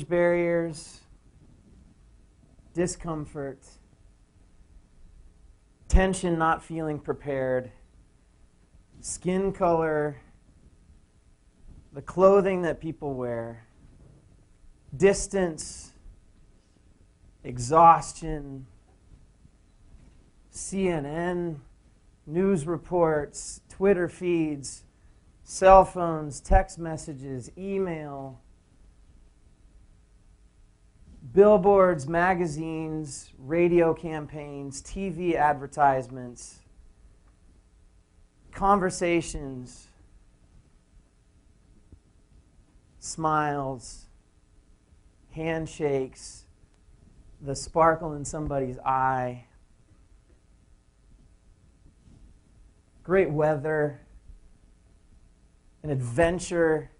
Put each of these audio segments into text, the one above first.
barriers, discomfort, tension, not feeling prepared, skin color, the clothing that people wear, distance, exhaustion, CNN, news reports, Twitter feeds, cell phones, text messages, email, billboards, magazines, radio campaigns, TV advertisements, conversations, smiles, handshakes, the sparkle in somebody's eye, great weather, an adventure,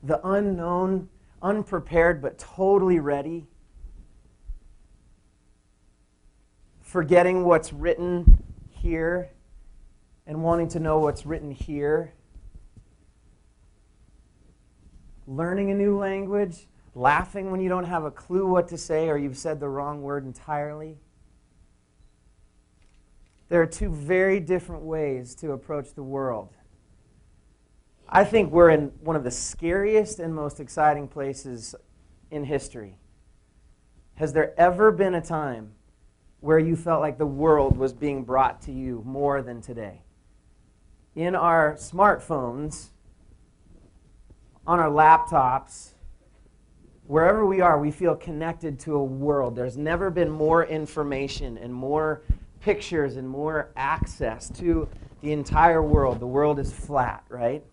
the unknown, unprepared but totally ready, forgetting what's written here and wanting to know what's written here, learning a new language, laughing when you don't have a clue what to say or you've said the wrong word entirely. There are two very different ways to approach the world. I think we're in one of the scariest and most exciting places in history. Has there ever been a time where you felt like the world was being brought to you more than today? In our smartphones, on our laptops, wherever we are, we feel connected to a world. There's never been more information and more pictures and more access to the entire world. The world is flat, right?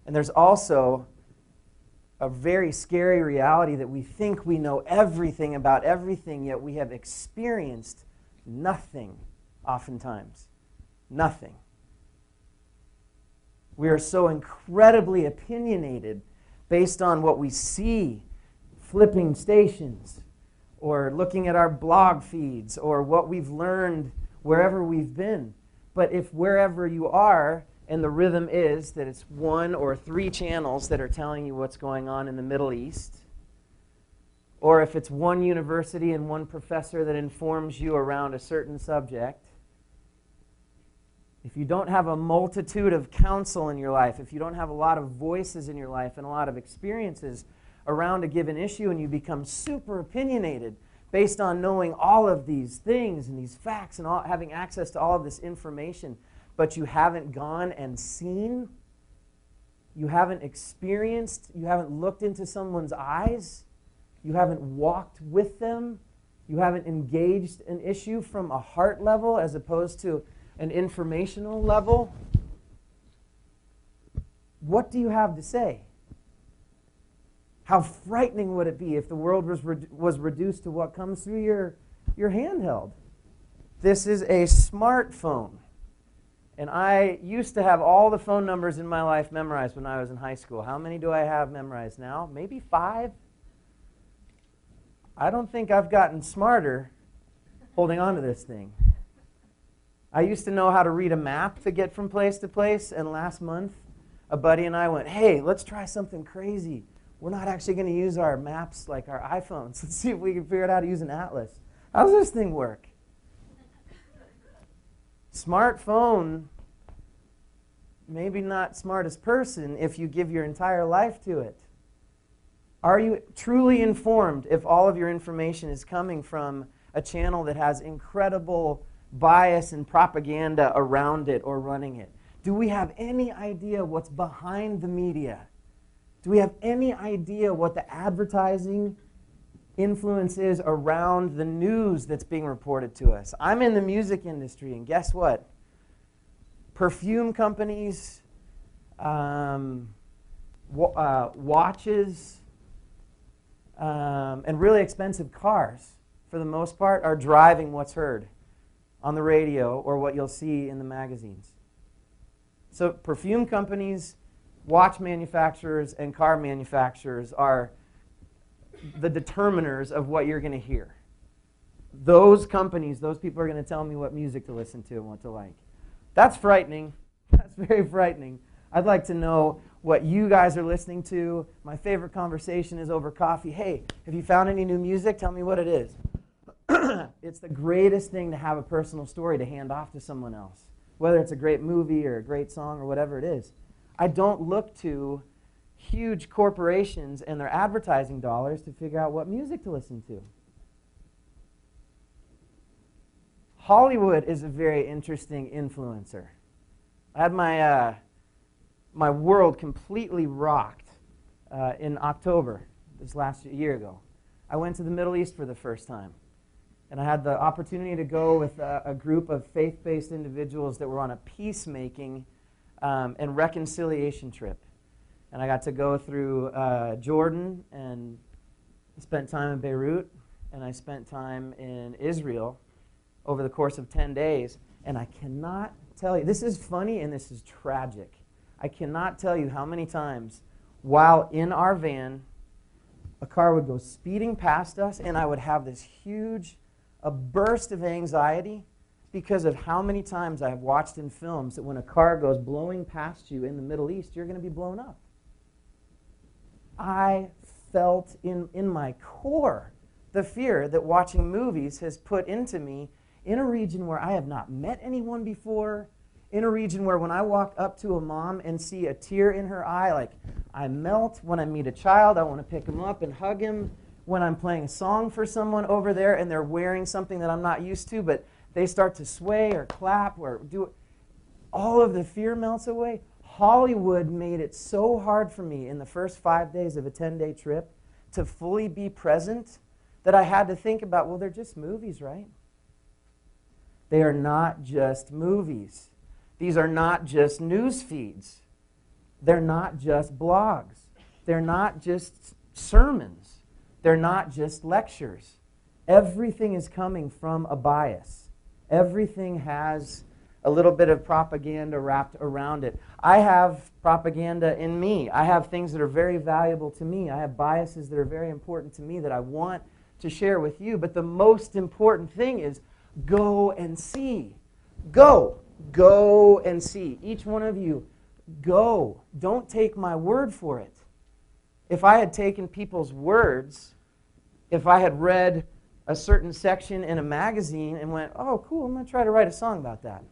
And there's also a very scary reality that we think we know everything about everything, yet we have experienced nothing oftentimes. Nothing. We are so incredibly opinionated based on what we see, flipping stations, or looking at our blog feeds, or what we've learned wherever we've been. But if wherever you are, and the rhythm is that it's 1 or 3 channels that are telling you what's going on in the Middle East, or if it's one university and one professor that informs you around a certain subject, if you don't have a multitude of counsel in your life, if you don't have a lot of voices in your life and a lot of experiences around a given issue, and you become super opinionated based on knowing all of these things and these facts and having access to all of this information, but you haven't gone and seen, you haven't experienced, you haven't looked into someone's eyes, you haven't walked with them, you haven't engaged an issue from a heart level as opposed to an informational level, what do you have to say? How frightening would it be if the world was reduced to what comes through your handheld? This is a smartphone. And I used to have all the phone numbers in my life memorized when I was in high school. How many do I have memorized now? Maybe 5? I don't think I've gotten smarter holding on to this thing. I used to know how to read a map to get from place to place, and last month a buddy and I went, hey, let's try something crazy. We're not actually going to use our maps like our iPhones. Let's see if we can figure out how to use an atlas. How does this thing work? Smartphone, maybe not smartest person if you give your entire life to it. Are you truly informed if all of your information is coming from a channel that has incredible bias and propaganda around it or running it? Do we have any idea what's behind the media? Do we have any idea what the advertising influence is around the news that's being reported to us? I'm in the music industry, and guess what? Perfume companies, watches, and really expensive cars, for the most part, are driving what's heard on the radio or what you'll see in the magazines. So perfume companies, watch manufacturers, and car manufacturers are the determiners of what you're going to hear. Those companies, those people are going to tell me what music to listen to and what to like. That's frightening. That's very frightening. I'd like to know what you guys are listening to. My favorite conversation is over coffee. Hey, have you found any new music? Tell me what it is. It's the greatest thing to have a personal story to hand off to someone else, whether it's a great movie or a great song or whatever it is. I don't look to huge corporations and their advertising dollars to figure out what music to listen to. Hollywood is a very interesting influencer. I had my world completely rocked in October, this last year ago. I went to the Middle East for the first time. And I had the opportunity to go with a group of faith-based individuals that were on a peacemaking and reconciliation trip. And I got to go through Jordan and spent time in Beirut, and I spent time in Israel over the course of 10 days. And I cannot tell you, this is funny and this is tragic. I cannot tell you how many times while in our van, a car would go speeding past us, and I would have this a burst of anxiety because of how many times I've watched in films that when a car goes blowing past you in the Middle East, you're going to be blown up. I felt in my core the fear that watching movies has put into me in a region where I have not met anyone before, in a region where when I walk up to a mom and see a tear in her eye, like I melt. When I meet a child, I want to pick him up and hug him. When I'm playing a song for someone over there and they're wearing something that I'm not used to, but they start to sway or clap or do it, all of the fear melts away. Hollywood made it so hard for me in the first 5 days of a 10-day trip to fully be present that I had to think about, well, they're just movies, right? They are not just movies. These are not just news feeds. They're not just blogs. They're not just sermons. They're not just lectures. Everything is coming from a bias. Everything has a little bit of propaganda wrapped around it. I have propaganda in me. I have things that are very valuable to me. I have biases that are very important to me that I want to share with you. But the most important thing is go and see. Go. Go and see. Each one of you, go. Don't take my word for it. If I had taken people's words, if I had read a certain section in a magazine and went, oh, cool, I'm going to try to write a song about that,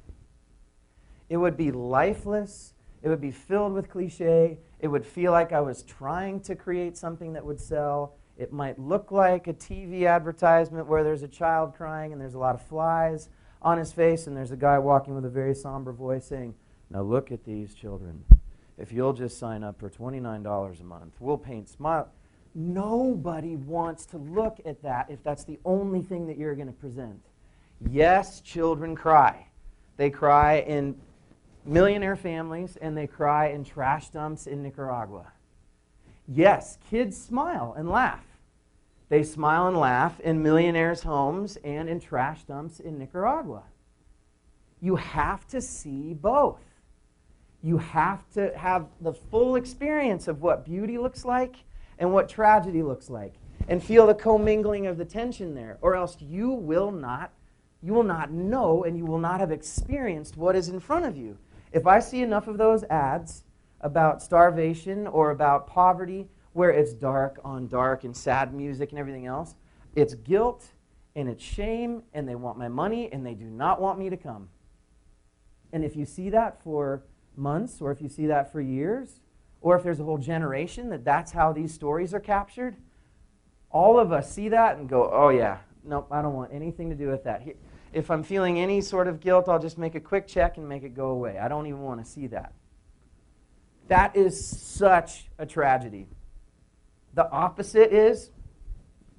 it would be lifeless. It would be filled with cliche. It would feel like I was trying to create something that would sell. It might look like a TV advertisement where there's a child crying and there's a lot of flies on his face and there's a guy walking with a very somber voice saying, now look at these children. If you'll just sign up for $29 a month, we'll paint smile. Nobody wants to look at that if that's the only thing that you're going to present. Yes, children cry. They cry in millionaire families and they cry in trash dumps in Nicaragua. Yes, kids smile and laugh. They smile and laugh in millionaires' homes and in trash dumps in Nicaragua. You have to see both. You have to have the full experience of what beauty looks like and what tragedy looks like, and feel the commingling of the tension there, or else you will not know and you will not have experienced what is in front of you. If I see enough of those ads about starvation or about poverty where it's dark on dark and sad music and everything else, it's guilt and it's shame and they want my money and they do not want me to come. And if you see that for months, or if you see that for years, or if there's a whole generation that's how these stories are captured, all of us see that and go, oh yeah, nope, I don't want anything to do with that. If I'm feeling any sort of guilt, I'll just make a quick check and make it go away. I don't even want to see that. That is such a tragedy. The opposite is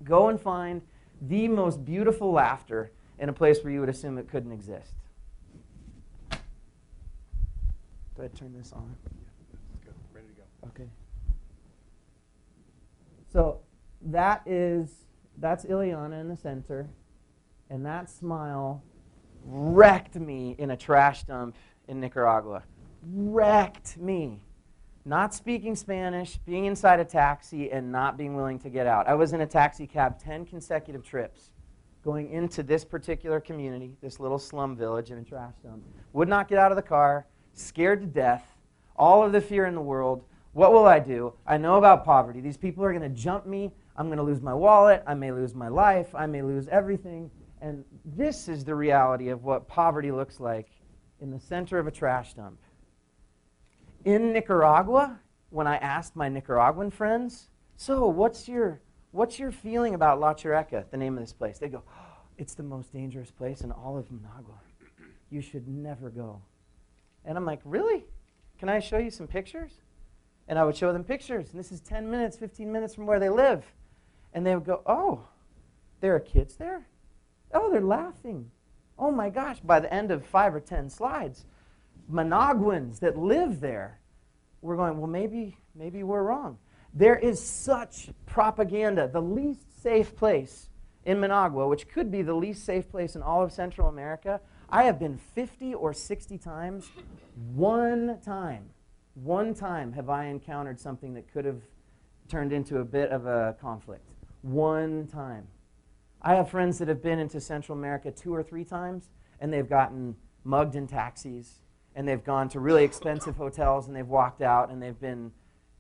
go and find the most beautiful laughter in a place where you would assume it couldn't exist. Do I turn this on? Yeah, let's go. Ready to go. Okay. So that's Ileana in the center, and that smile wrecked me in a trash dump in Nicaragua. Wrecked me. Not speaking Spanish, being inside a taxi, and not being willing to get out. I was in a taxi cab 10 consecutive trips going into this particular community, this little slum village in a trash dump. Would not get out of the car, scared to death, all of the fear in the world, What will I do? I know about poverty. These people are going to jump me. I'm going to lose my wallet. I may lose my life. I may lose everything. And this is the reality of what poverty looks like in the center of a trash dump. In Nicaragua, when I asked my Nicaraguan friends, so what's your feeling about La Chureca, the name of this place? They go, oh, it's the most dangerous place in all of Managua. You should never go. And I'm like, really? Can I show you some pictures? And I would show them pictures. And this is 10 minutes, 15 minutes from where they live. And they would go, oh, there are kids there? Oh, they're laughing. Oh my gosh, by the end of 5 or 10 slides, Managuans that live there, we're going, well, maybe we're wrong. There is such propaganda. The least safe place in Managua, which could be the least safe place in all of Central America, I have been 50 or 60 times. One time have I encountered something that could have turned into a bit of a conflict. One time. I have friends that have been into Central America 2 or 3 times, and they've gotten mugged in taxis, and they've gone to really expensive hotels, and they've walked out, and they've been,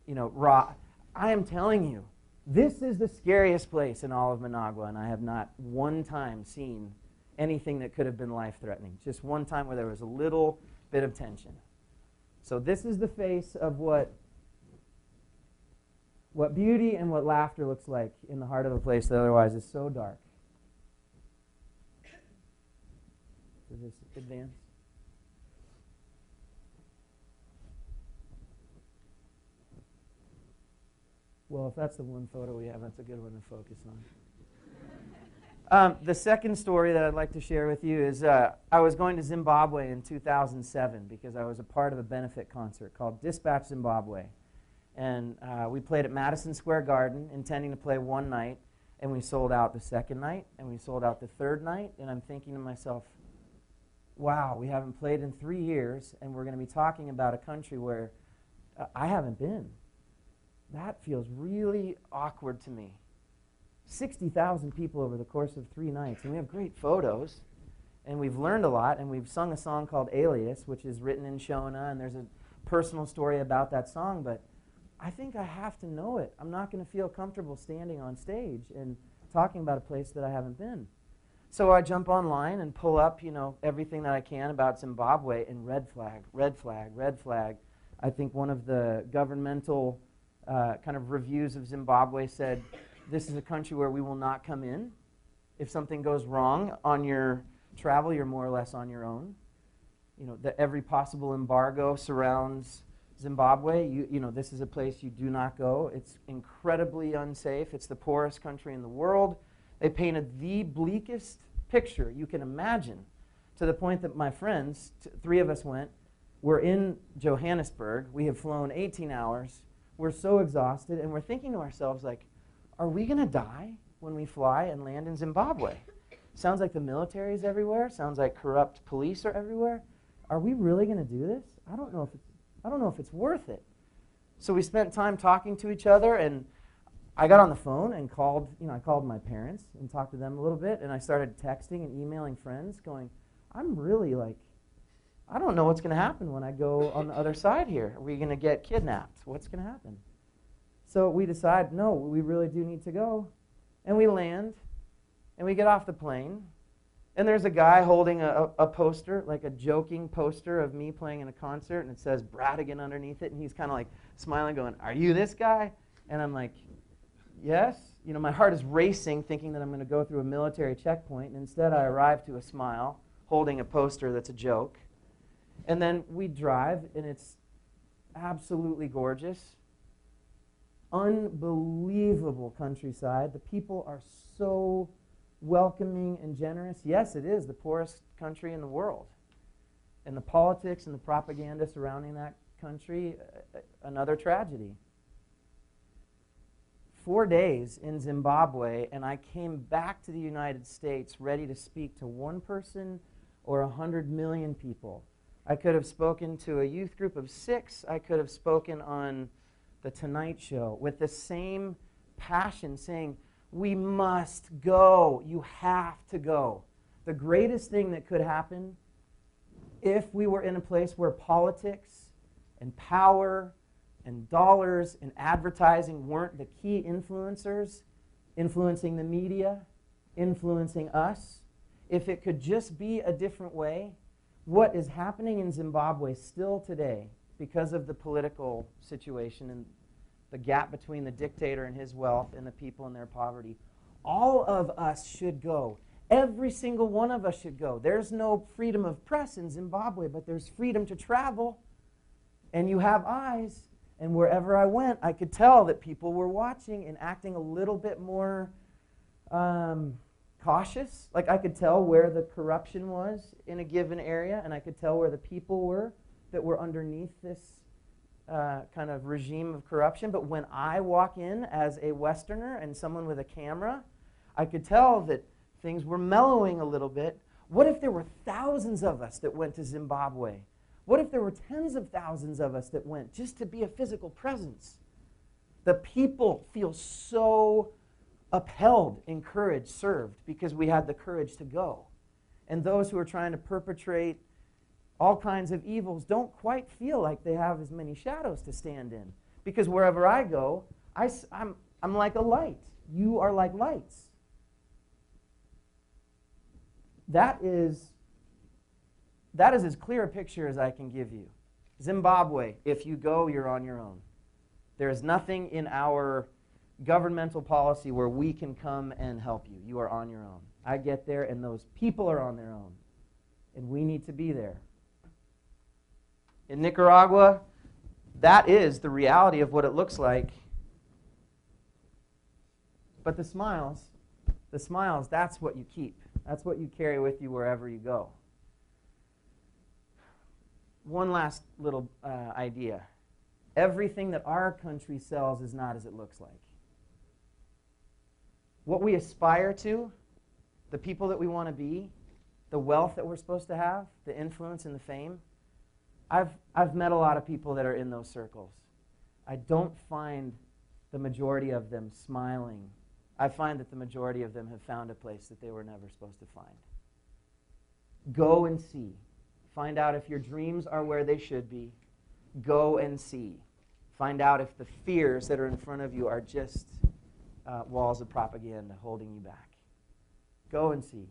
raw. I am telling you, this is the scariest place in all of Managua, and I have not one time seen anything that could have been life-threatening. Just one time where there was a little bit of tension. So this is the face of what beauty and what laughter looks like in the heart of a place that otherwise is so dark. Does this advance? Well, if that's the one photo we have, that's a good one to focus on. The second story that I'd like to share with you is I was going to Zimbabwe in 2007 because I was a part of a benefit concert called Dispatch Zimbabwe. And we played at Madison Square Garden, intending to play one night, and we sold out the second night, and we sold out the third night, and I'm thinking to myself, wow, we haven't played in 3 years, and we're going to be talking about a country where I haven't been. That feels really awkward to me. 60,000 people over the course of 3 nights, and we have great photos, and we've learned a lot, and we've sung a song called Alias, which is written in Shona, and there's a personal story about that song, but I think I have to know it. I'm not going to feel comfortable standing on stage and talking about a place that I haven't been. So I jump online and pull up, everything that I can about Zimbabwe, and red flag, red flag, red flag. I think one of the governmental kind of reviews of Zimbabwe said, this is a country where we will not come in. If something goes wrong on your travel, you're more or less on your own. That every possible embargo surrounds Zimbabwe. This is a place you do not go. It's incredibly unsafe. It's the poorest country in the world. They painted the bleakest picture you can imagine, to the point that my friends, 3 of us went, we're in Johannesburg. We have flown 18 hours. We're so exhausted, and we're thinking to ourselves, like, are we going to die when we fly and land in Zimbabwe? Sounds like the military is everywhere. Sounds like corrupt police are everywhere. Are we really going to do this? I don't know if it's worth it. So we spent time talking to each other, and I got on the phone and I called my parents and talked to them a little bit, and I started texting and emailing friends going, I'm really I don't know what's going to happen when I go on the other side here. Are we going to get kidnapped? What's going to happen? So we decide, no, we really do need to go. And we land, and we get off the plane, and there's a guy holding a poster, like a joking poster of me playing in a concert, and it says Bradigan underneath it, and he's kind of smiling, going, are you this guy? And I'm like, yes. My heart is racing, thinking that I'm going to go through a military checkpoint, and instead I arrive to a smile, holding a poster that's a joke. And then we drive, and it's absolutely gorgeous. Unbelievable countryside. The people are so welcoming and generous. Yes, it is the poorest country in the world. And the politics and the propaganda surrounding that country, another tragedy. 4 days in Zimbabwe, and I came back to the United States ready to speak to 1 person or 100 million people. I could have spoken to a youth group of 6. I could have spoken on The Tonight Show with the same passion, saying, we must go. You have to go. The greatest thing that could happen if we were in a place where politics and power and dollars and advertising weren't the key influencers influencing the media, influencing us, if it could just be a different way, what is happening in Zimbabwe still today, because of the political situation and the gap between the dictator and his wealth and the people and their poverty, all of us should go. Every single one of us should go. There's no freedom of press in Zimbabwe, but there's freedom to travel. And you have eyes. And wherever I went, I could tell that people were watching and acting a little bit more cautious. Like I could tell where the corruption was in a given area, and I could tell where the people were that were underneath this kind of regime of corruption. But when I walk in as a Westerner and someone with a camera, I could tell that things were mellowing a little bit. What if there were thousands of us that went to Zimbabwe? What if there were tens of thousands of us that went just to be a physical presence? The people feel so upheld, encouraged, served, because we had the courage to go. And those who are trying to perpetrate all kinds of evils don't quite feel like they have as many shadows to stand in. Because wherever I go, I'm like a light. You are like lights. That is as clear a picture as I can give you. Zimbabwe, if you go, you're on your own. There is nothing in our governmental policy where we can come and help you. You are on your own. I get there, and those people are on their own. And we need to be there. In Nicaragua, that is the reality of what it looks like. But the smiles, that's what you keep. That's what you carry with you wherever you go. One last little idea. Everything that our country sells is not as it looks like. What we aspire to, the people that we want to be, the wealth that we're supposed to have, the influence and the fame, I've met a lot of people that are in those circles. I don't find the majority of them smiling. I find that the majority of them have found a place that they were never supposed to find. Go and see. Find out if your dreams are where they should be. Go and see. Find out if the fears that are in front of you are just walls of propaganda holding you back. Go and see.